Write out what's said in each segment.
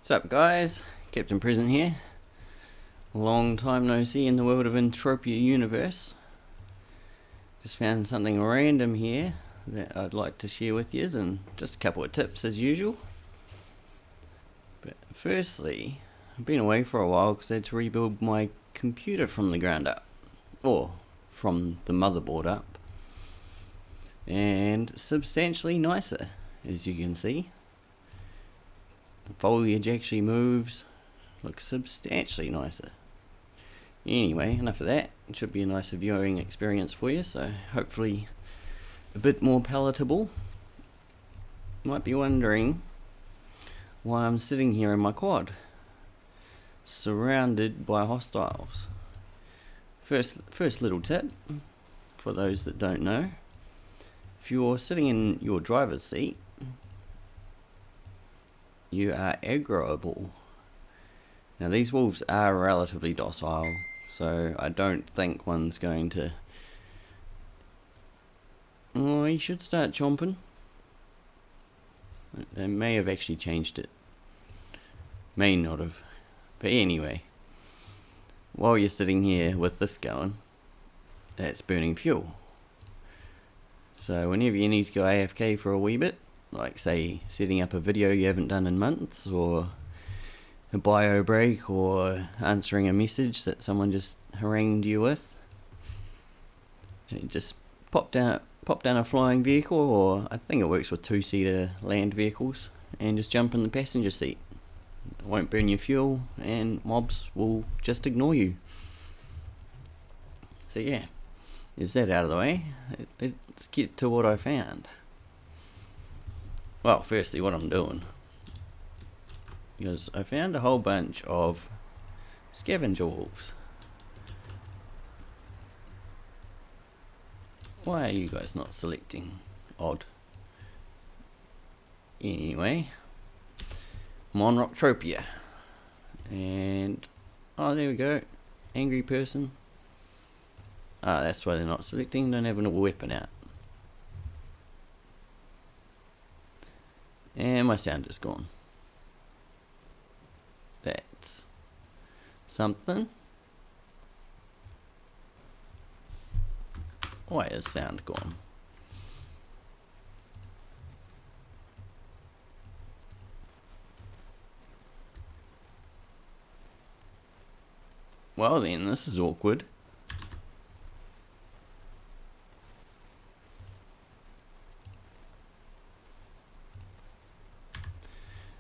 What's up, guys? Captain Present here. Long time no see in the world of Entropia universe. Just found something random here that I'd like to share with you, and just a couple of tips as usual. But firstly, I've been away for a while because I had to rebuild my computer from the ground up, or from the motherboard up, and substantially nicer, as you can see. The foliage actually moves, looks substantially nicer. Anyway, enough of that. It should be a nicer viewing experience for you, so hopefully a bit more palatable. You might be wondering why I'm sitting here in my quad, surrounded by hostiles. First little tip, for those that don't know. If you're sitting in your driver's seat, you are aggroable. Now these wolves are relatively docile, so I don't think one's going to... Oh, you should start chomping. They may have actually changed it. May not have. But anyway, while you're sitting here with this going, that's burning fuel. So whenever you need to go AFK for a wee bit, like say setting up a video you haven't done in months, or a bio break, or answering a message that someone just harangued you with, you just pop down a flying vehicle, or I think it works with two-seater land vehicles, and just jump in the passenger seat. It won't burn your fuel, and mobs will just ignore you. So yeah, is that out of the way? Let's get to what I found. Well, firstly, what I'm doing, because I found a whole bunch of scavenger wolves. Why are you guys not selecting? Odd. Anyway, I'm on Rocktropia, and oh, there we go, angry person. Ah, that's why they're not selecting. Don't have a weapon out. And my sound is gone. That's something. Why is sound gone? Well then, this is awkward.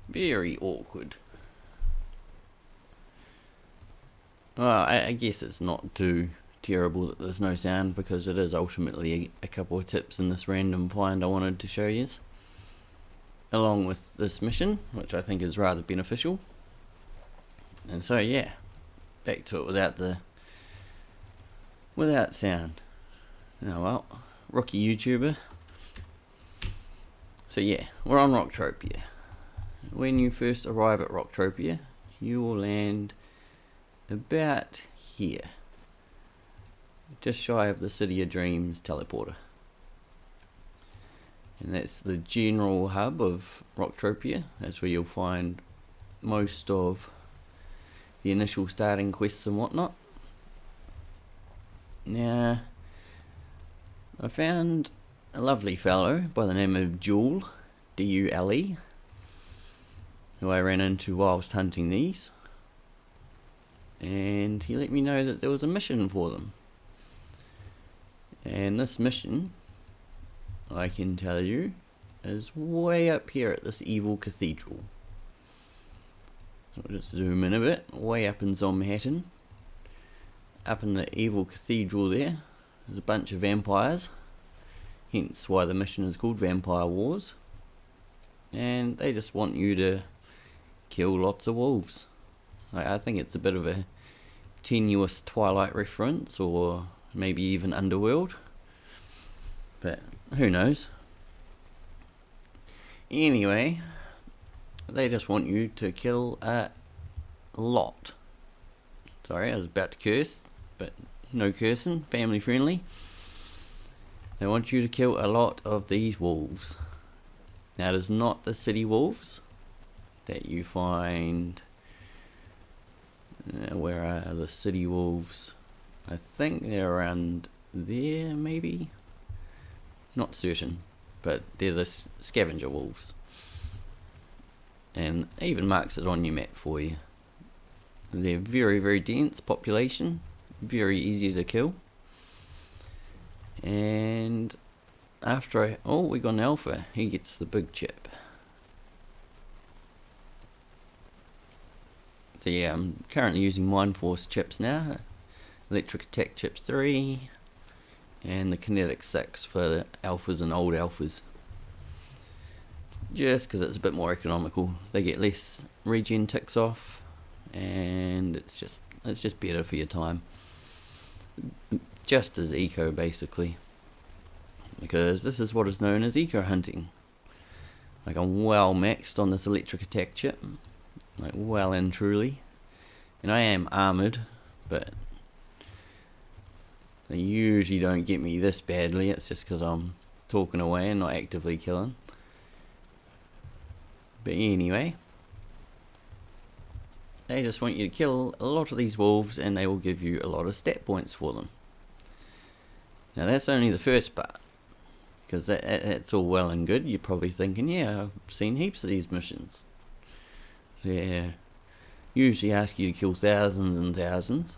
Very awkward. Well, I guess it's not too terrible that there's no sound, because it is ultimately a couple of tips in this random find I wanted to show you, along with this mission, which I think is rather beneficial. And so yeah, back to it without sound. Oh well, rookie YouTuber. So yeah, we're on Rocktropia. When you first arrive at Rocktropia, you will land about here, just shy of the City of Dreams teleporter. And that's the general hub of Rocktropia. That's where you'll find most of the initial starting quests and whatnot. Now, I found a lovely fellow by the name of Jule, D-U-L-E, who I ran into whilst hunting these, and he let me know that there was a mission for them. And this mission, I can tell you, is way up here at this evil cathedral. I'll just zoom in a bit. Way up in Zomhattan, up in the evil cathedral there's a bunch of vampires, hence why the mission is called Vampire Wars, and they just want you to kill lots of wolves. I think it's a bit of a tenuous Twilight reference, or maybe even Underworld, but who knows. Anyway, they just want you to kill a lot. Sorry, I was about to curse, but no cursing, family friendly. They want you to kill a lot of these wolves. Now, it is not the city wolves. that you find. Where are the city wolves? I think they're around there, maybe? Not certain, but they're the scavenger wolves. And even marks it on your map for you. They're very, very dense population, very easy to kill. And after we got an alpha, he gets the big chip. So yeah, I'm currently using Mind Force chips now, Electric Attack chips 3, and the Kinetic 6 for the alphas and old alphas. Just because it's a bit more economical. They get less regen ticks off, and it's just better for your time. Just as eco, basically. Because this is what is known as eco hunting. Like, I'm well maxed on this Electric Attack chip. Like, well and truly. And I am armoured, but they usually don't get me this badly. It's just because I'm talking away and not actively killing. But anyway, they just want you to kill a lot of these wolves and they will give you a lot of stat points for them. Now that's only the first part, because that's all well and good. You're probably thinking, yeah, I've seen heaps of these missions. They usually ask you to kill thousands and thousands.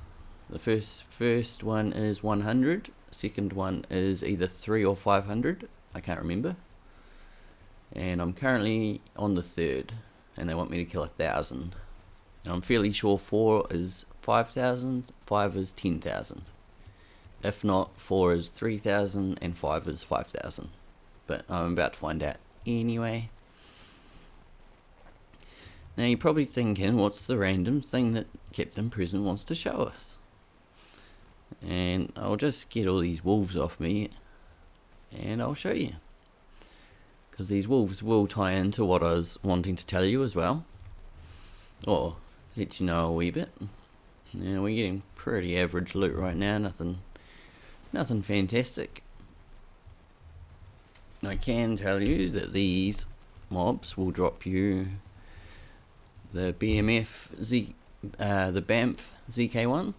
The first one is 100. Second one is either 300 or 500. I can't remember. And I'm currently on the third, and they want me to kill 1,000. And I'm fairly sure 4 is 5,000, 5 is 10,000. If not, 4 is 3,000 and 5 is 5,000. But I'm about to find out anyway. Now you're probably thinking, what's the random thing that Captain Present wants to show us? And I'll just get all these wolves off me, and I'll show you. Because these wolves will tie into what I was wanting to tell you as well. Or let you know a wee bit. Now we're getting pretty average loot right now, nothing fantastic. I can tell you that these mobs will drop you the the BAMF ZK1.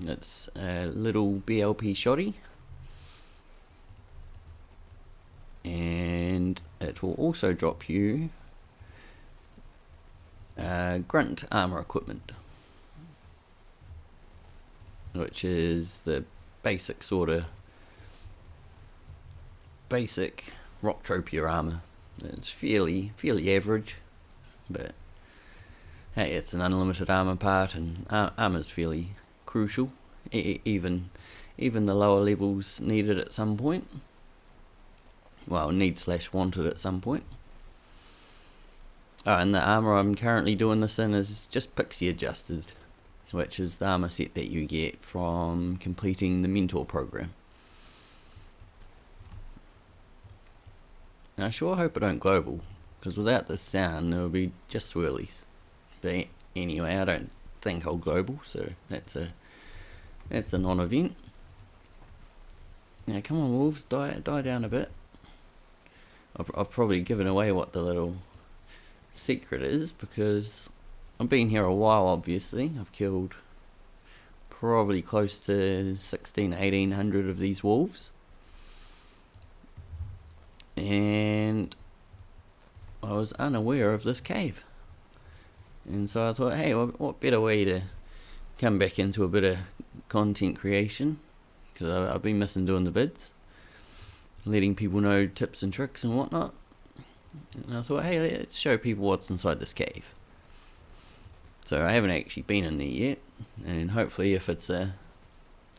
It's a little BLP shoddy, and it will also drop you grunt armor equipment, which is the basic Rocktropia armor. It's fairly average, but hey, it's an unlimited armor part, and armor's fairly crucial. Even the lower levels need it at some point. Well, need/wanted at some point. And the armor I'm currently doing this in is just pixie adjusted, which is the armor set that you get from completing the mentor program. Now I sure hope I don't global, because without this sound there will be just swirlies. But anyway, I don't think I'll global, so that's a non-event. Now come on wolves, die down a bit. I've probably given away what the little secret is, because I've been here a while. Obviously I've killed probably close to 1,600-1,800 of these wolves, and I was unaware of this cave, and so I thought, hey, what better way to come back into a bit of content creation, because I've been missing doing the vids, letting people know tips and tricks and whatnot. And I thought, hey, let's show people what's inside this cave. So I haven't actually been in there yet, and hopefully if it's a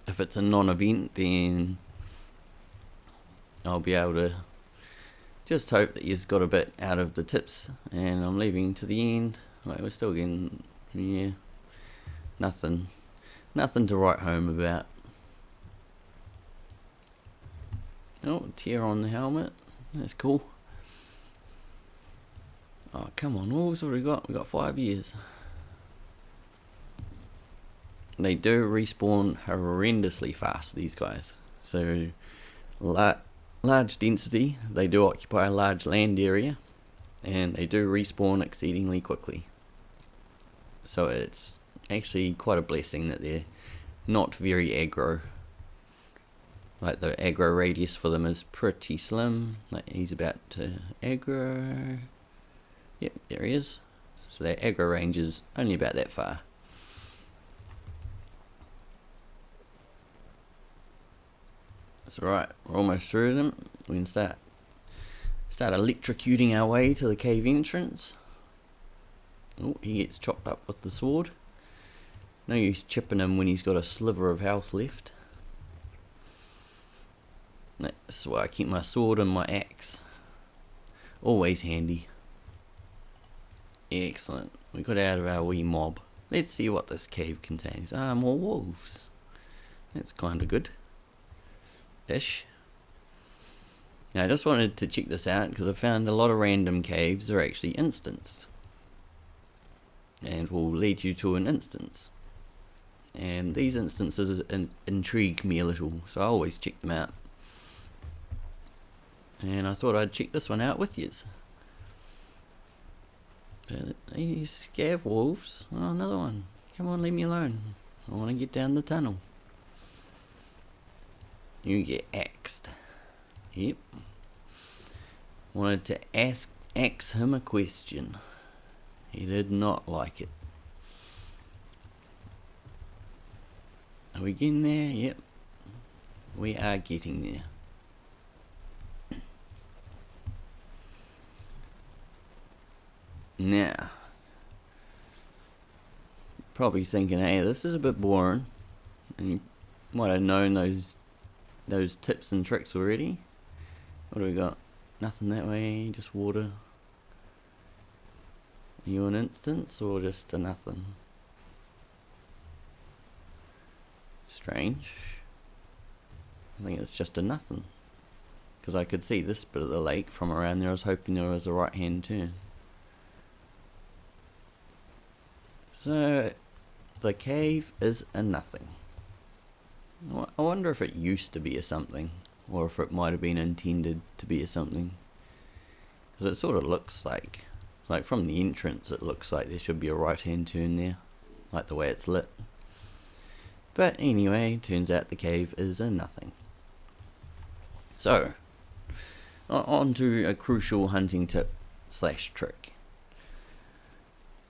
non-event, then I'll be able to just hope that you've got a bit out of the tips. And I'm leaving to the end. Like, we're still getting, yeah, nothing to write home about. Oh, tear on the helmet. That's cool. Oh, come on, wolves, what have we got? We've got 5 years. They do respawn horrendously fast, these guys. So, large density. They do occupy a large land area. and they do respawn exceedingly quickly. So it's actually quite a blessing that they're not very aggro. Like the aggro radius for them is pretty slim. Like he's about to aggro. Yep, there he is. So their aggro range is only about that far. That's alright, we're almost through them. We can start electrocuting our way to the cave entrance. Oh, he gets chopped up with the sword. No use chipping him when he's got a sliver of health left. That's why I keep my sword and my axe. Always handy. Excellent. We got out of our wee mob. Let's see what this cave contains. Ah, more wolves. That's kind of good. Ish. Now I just wanted to check this out because I found a lot of random caves are actually instanced. And will lead you to an instance. And these instances intrigue me a little, so I always check them out. And I thought I'd check this one out with yous. These scav wolves. Oh, another one. Come on, leave me alone. I want to get down the tunnel. You get axed. Yep. Wanted to ask him a question. He did not like it. Are we getting there? Yep. We are getting there. Now, probably thinking, hey, this is a bit boring, and you might have known those tips and tricks already. What do we got? Nothing that way, just water. Are you an instance or just a nothing? Strange. I think it's just a nothing, because I could see this bit of the lake from around there. I was hoping there was a right hand turn. So, the cave is a nothing. I wonder if it used to be a something, or if it might have been intended to be a something. Because it sort of looks like from the entrance, it looks like there should be a right hand turn there, like the way it's lit. But anyway, turns out the cave is a nothing. So, on to a crucial hunting tip / trick.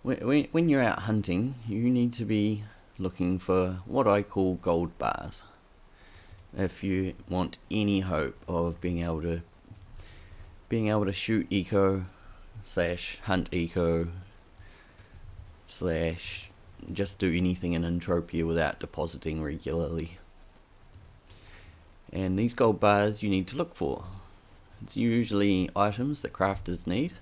When you're out hunting, you need to be looking for what I call gold bars. If you want any hope of being able to shoot eco / hunt eco / just do anything in Entropia without depositing regularly. And these gold bars you need to look for. It's usually items that crafters need.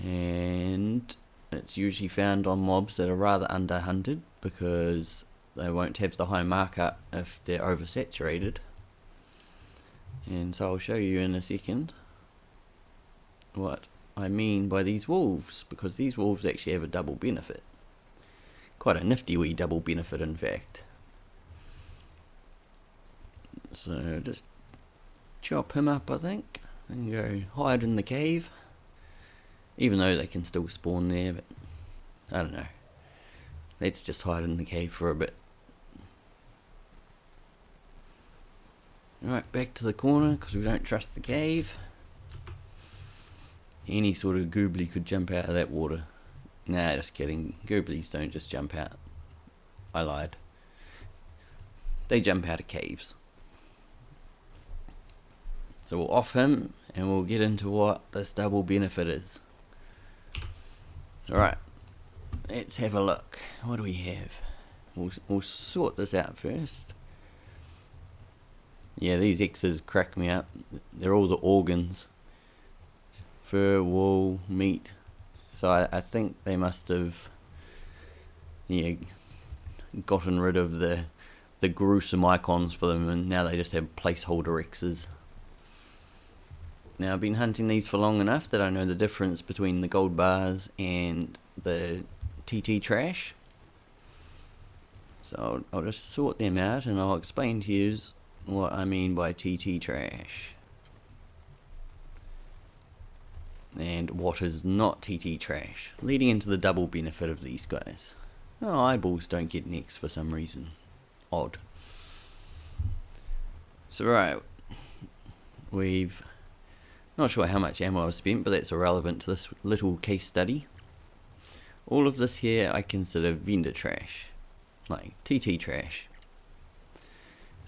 And it's usually found on mobs that are rather underhunted because they won't have the high markup if they're oversaturated. And so I'll show you in a second what I mean by these wolves, because these wolves actually have a double benefit. Quite a nifty wee double benefit, in fact. So just chop him up, I think, and go hide in the cave. Even though they can still spawn there, but I don't know. Let's just hide in the cave for a bit. Alright, back to the corner, because we don't trust the cave. Any sort of goobly could jump out of that water. Nah, just kidding. Gooblies don't just jump out. I lied. They jump out of caves. So we'll off him, and we'll get into what this double benefit is. Alright, let's have a look. What do we have? We'll sort this out first. Yeah, these X's crack me up. They're all the organs. Fur, wool, meat. So I think they must have gotten rid of the gruesome icons for them, and now they just have placeholder X's. Now, I've been hunting these for long enough that I know the difference between the gold bars and the TT trash. So I'll just sort them out and I'll explain to you what I mean by TT trash. and what is not TT trash, leading into the double benefit of these guys. Oh, eyeballs don't get next for some reason. Odd. So right, we've not sure how much ammo I've spent, but that's irrelevant to this little case study. All of this here I consider vendor trash, like TT trash.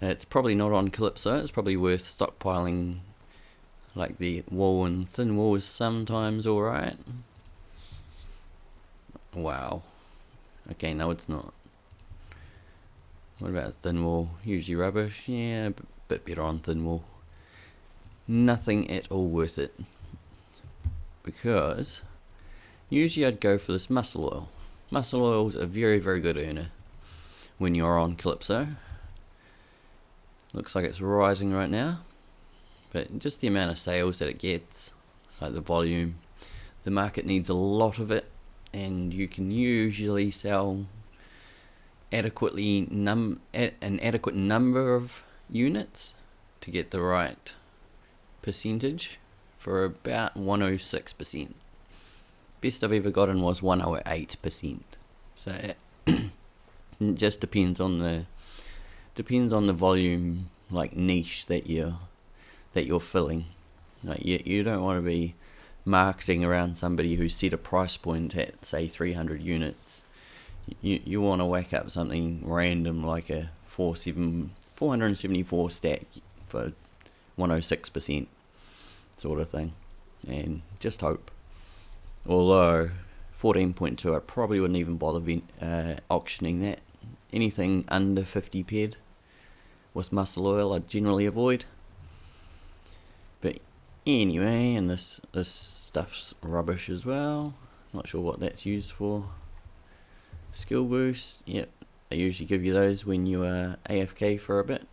It's probably not on Calypso. It's probably worth stockpiling. Like the wool and thin wool is sometimes alright. Wow. Okay, no it's not. What about thin wool? Usually rubbish. Yeah, a bit better on thin wool. Nothing at all worth it. Because usually I'd go for this muscle oil. Muscle oil's a very, very good earner when you're on Calypso. Looks like it's rising right now. But just the amount of sales that it gets, like the volume, the market needs a lot of it, and you can usually sell an adequate number of units to get the right percentage for about 106%. Best I've ever gotten was 108%. So it just depends on the volume, like niche that you're filling. Like you don't want to be marketing around somebody who's set a price point at say 300 units. You want to whack up something random like a 474 stack for 106% sort of thing, and just hope. Although 14.2 I probably wouldn't even bother auctioning that. Anything under 50 ped with muscle oil I generally avoid. But anyway, and this stuff's rubbish as well. Not sure what that's used for. Skill boost, yep, they usually give you those when you are AFK for a bit.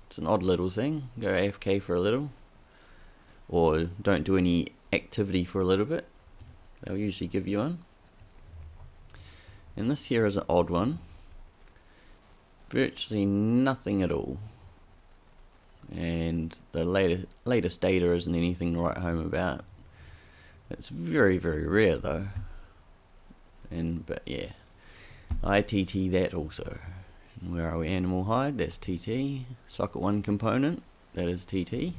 It's an odd little thing. Go AFK for a little, or don't do any activity for a little bit. They'll usually give you one. And this here is an odd one. Virtually nothing at all. And the latest data isn't anything to write home about. It's very, very rare though. But yeah, I TT that also. And where are we? Animal hide, that's TT. Socket 1 component, that is TT.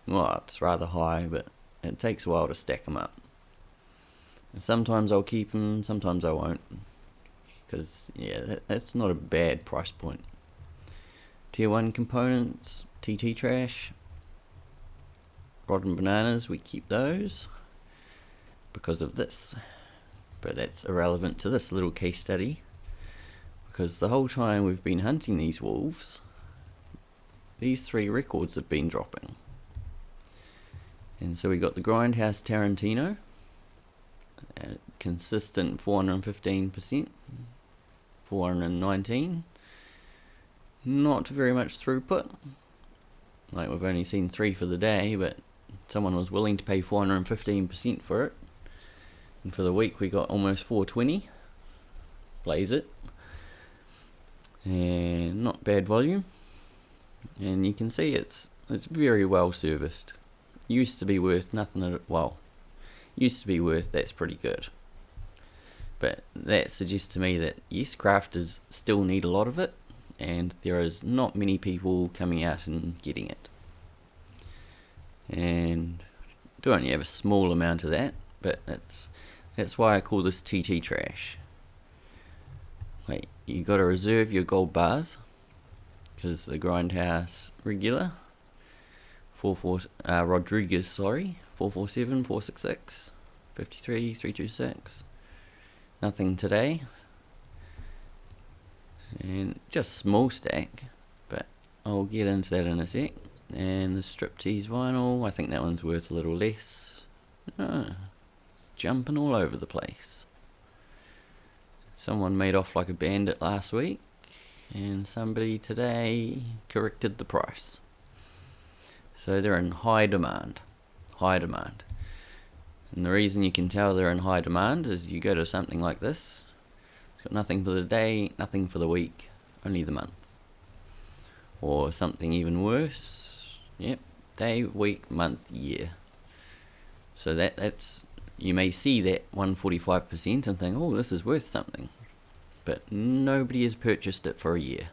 Well, it's rather high, but it takes a while to stack them up. And sometimes I'll keep them, sometimes I won't. Because yeah, that's not a bad price point. Tier 1 components, TT trash. Rotten bananas, we keep those because of this. But that's irrelevant to this little case study, because the whole time we've been hunting these wolves, these 3 records have been dropping. And so we got the Grindhouse Tarantino, consistent 415%, 419. Not very much throughput. Like we've only seen 3 for the day, but someone was willing to pay 415% for it. And for the week we got almost 420. Blaze it. And not bad volume. And you can see it's very well serviced. Used to be worth nothing at well. Used to be worth that's pretty good. But that suggests to me that yes, crafters still need a lot of it, and there is not many people coming out and getting it. And do only have a small amount of that, but that's why I call this TT trash. Wait, you got to reserve your gold bars, because the Grindhouse regular Rodriguez, 447, 466, 53, 326. Nothing today. And just small stack, but I'll get into that in a sec. And the Striptease vinyl, I think that one's worth a little less. It's jumping all over the place. Someone made off like a bandit last week, and somebody today corrected the price. So they're in high demand. High demand. And the reason you can tell they're in high demand is you go to something like this. It's got nothing for the day, nothing for the week, only the month. Or something even worse. Yep, day, week, month, year. So that's, you may see that 145% and think, oh, this is worth something, but nobody has purchased it for a year.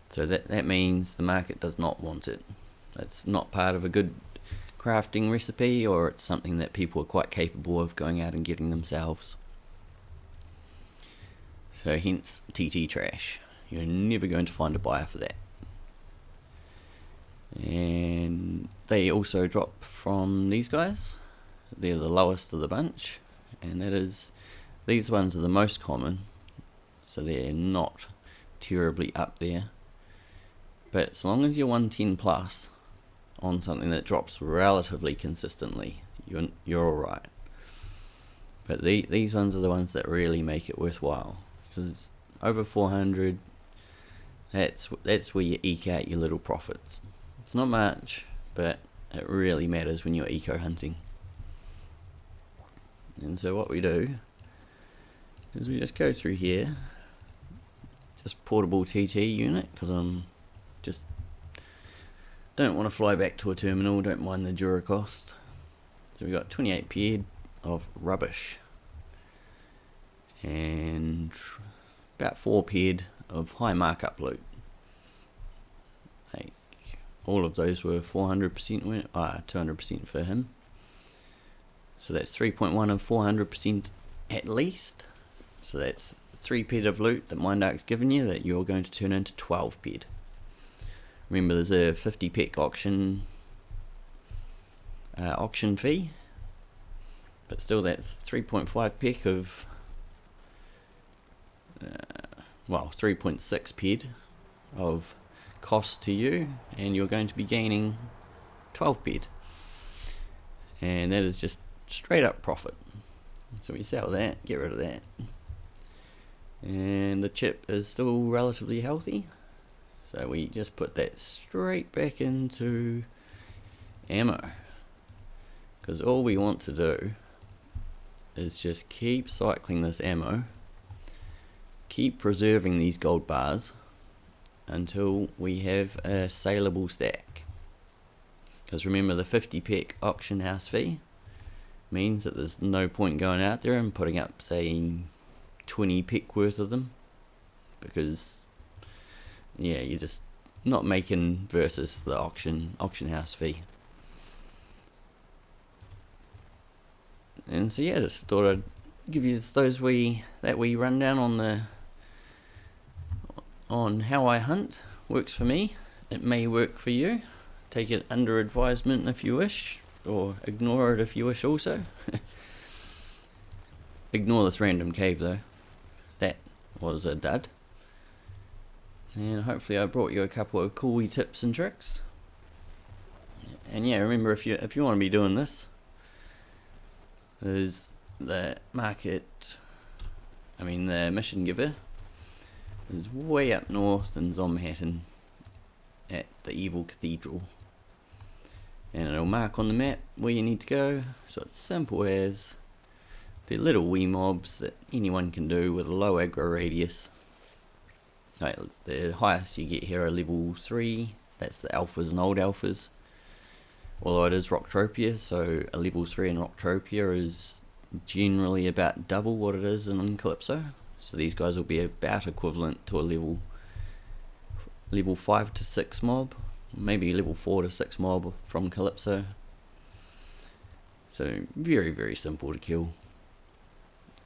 So that means the market does not want it. It's not part of a good crafting recipe, or it's something that people are quite capable of going out and getting themselves. So hence TT trash. You're never going to find a buyer for that. And they also drop from these guys. They're the lowest of the bunch, and that is, these ones are the most common, so they're not terribly up there. But as long as you're 110 plus on something that drops relatively consistently, you're alright. But these ones are the ones that really make it worthwhile, because it's over 400. That's where you eke out your little profits. It's not much, but it really matters when you're eco hunting. And so what we do is we just go through here, just portable TT unit, because I'm just don't want to fly back to a terminal, don't mind the Dura cost. So we got 28 paired of rubbish and about 4 paired of high markup loot. Like, all of those were 400%, 200% for him. So that's 3.1 of 400% at least. So that's 3 paired of loot that Mindark's given you that you're going to turn into 12 paired. Remember, there's a 50 pec auction fee, but still that's 3.5 pec of 3.6 ped of cost to you, and you're going to be gaining 12 ped, and that is just straight up profit. So we sell that, get rid of that, and the chip is still relatively healthy, so we just put that straight back into ammo, because all we want to do is just keep cycling this ammo, keep preserving these gold bars until we have a saleable stack. Because remember, the 50 pec auction house fee means that there's no point going out there and putting up, say, 20 pec worth of them, because you're just not making versus the auction house fee. And so just thought I'd give you that wee rundown on how I hunt. Works for me. It may work for you. Take it under advisement if you wish, or ignore it if you wish also. Ignore this random cave though. That was a dud. And hopefully I brought you a couple of cool wee tips and tricks. And remember, if you want to be doing this, there's the mission giver is way up north in Zomhattan at the Evil Cathedral, and it'll mark on the map where you need to go. So it's simple as, they're little wee mobs that anyone can do with a low aggro radius. Like, the highest you get here are level 3, that's the alphas and old alphas, although it is Rocktropia, so a level 3 in Rocktropia is generally about double what it is in Calypso. So these guys will be about equivalent to a level 5 to 6 mob, maybe level 4 to 6 mob from Calypso. So very, very simple to kill.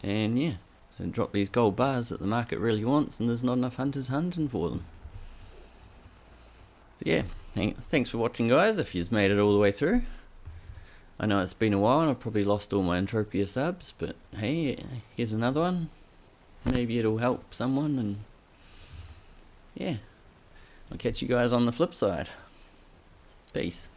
And and drop these gold bars that the market really wants, and there's not enough hunters hunting for them. So thanks for watching, guys, if you've made it all the way through. I know it's been a while and I've probably lost all my Entropia subs, but hey, here's another one. Maybe it'll help someone, and I'll catch you guys on the flip side. Peace.